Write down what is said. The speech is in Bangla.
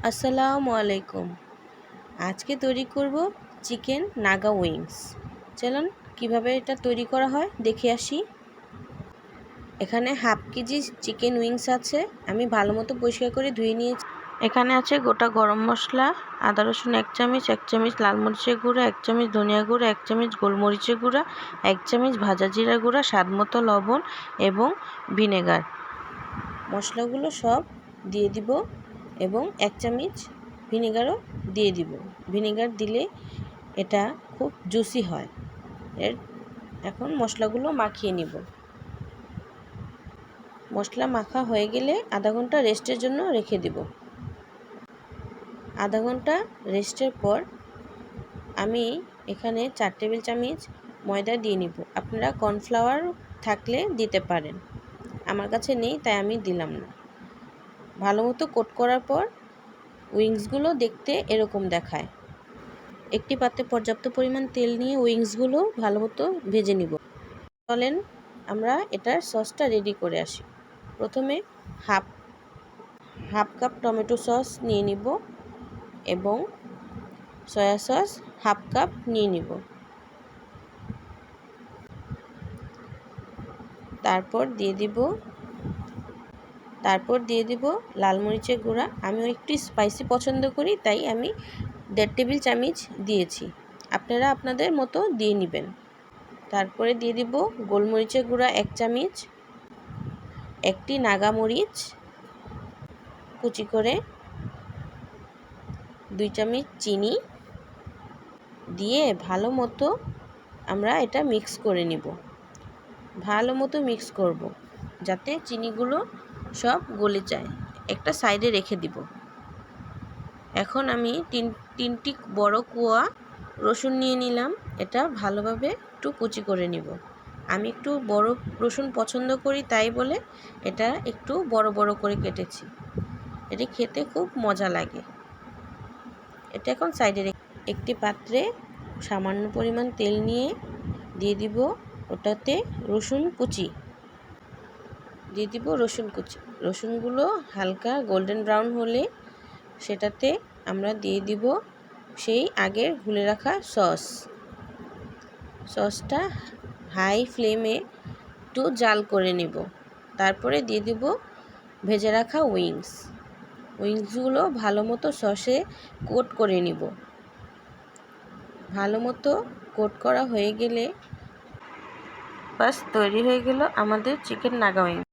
আসসালামু আলাইকুম। আজকে তৈরি করব চিকেন নাগা উইংস। চলুন কিভাবে এটা তৈরি করা হয় দেখে আসি। এখানে হাফ কেজি চিকেন উইংস আছে, আমি ভালো মতো পরিষ্কার করে ধুয়ে নিয়েছি। এখানে আছে গোটা গরম মশলা, আদা রসুন 1 চামচ, 1 চামচ লাল মরিচের গুঁড়া, 1 চামচ ধনিয়া গুঁড়া, 1 চামচ গোলমরিচের গুঁড়া, 1 চামচ ভাজা জিরা গুঁড়া, স্বাদ মতো লবণ এবং ভিনেগার। মশলাগুলো সব দিয়ে দিব এবং 1 চামচ ভিনেগারও দিয়ে দিব। ভিনেগার দিলে এটা খুব জুসি হয়। এখন মশলাগুলো মাখিয়ে নিব। মশলা মাখা হয়ে গেলে আধা ঘন্টা রেস্টের জন্য রেখে দিব। আধা ঘন্টা রেস্টের পর আমি এখানে 4 টেবিল চামচ ময়দা দিয়ে নিব। আপনারা কর্নফ্লাওয়ার থাকলে দিতে পারেন, আমার কাছে নেই তাই আমি দিলাম না। ভালো মতো কোট করার পর উইংসগুলো দেখতে এরকম দেখায়। একটি পাত্রে পর্যাপ্ত পরিমাণ তেল নিয়ে উইংসগুলো ভালো মতো ভেজে নিব। চলেন আমরা এটার সসটা রেডি করে আসি। প্রথমে হাফ কাপ টমেটো সস নিয়ে নিব এবং সয়া সস হাফ কাপ নিয়ে নিব। তারপর দিয়ে দিব লাল মরিচের গুঁড়া। আমি একটু স্পাইসি পছন্দ করি তাই আমি 1.5 টেবিল চামচ দিয়েছি, আপনারা আপনাদের মতো দিয়ে নেবেন। তারপরে দিয়ে দিব গোলমরিচের গুঁড়া 1 চামচ, একটি নাগা মরিচ কুচি করে, 2 চামচ চিনি দিয়ে ভালো মতো আমরা এটা মিক্স করে নিব। ভালো মতো মিক্স করব যাতে চিনিগুলো সব গলে যায়। একটা সাইডে রেখে দিব। এখন আমি তিনটি বড় কোয়া রসুন নিয়ে নিলাম। এটা ভালোভাবে একটু কুচি করে নিব। আমি একটু বড় রসুন পছন্দ করি তাই বলে এটা একটু বড় বড় করে কেটেছি। এটি খেতে খুব মজা লাগে। এটা এখন সাইডে রেখে একটি পাত্রে সামান্য পরিমাণ তেল নিয়ে দিয়ে দিব ওটাতে রসুন কুচি দিয়ে দিব। রসুনগুলো হালকা গোল্ডেন ব্রাউন হলে সেটাতে আমরা দিয়ে দিব সেই আগের গুলে রাখা সসটা হাই ফ্লেমে একটু জাল করে নেব। তারপরে দিয়ে দিব ভেজে রাখা উইংসগুলো ভালো মতো সসে কোট করে নিব। ভালো মতো কোট করা হয়ে গেলে বাস তৈরি হয়ে গেল আমাদের চিকেন নাগা উইংস।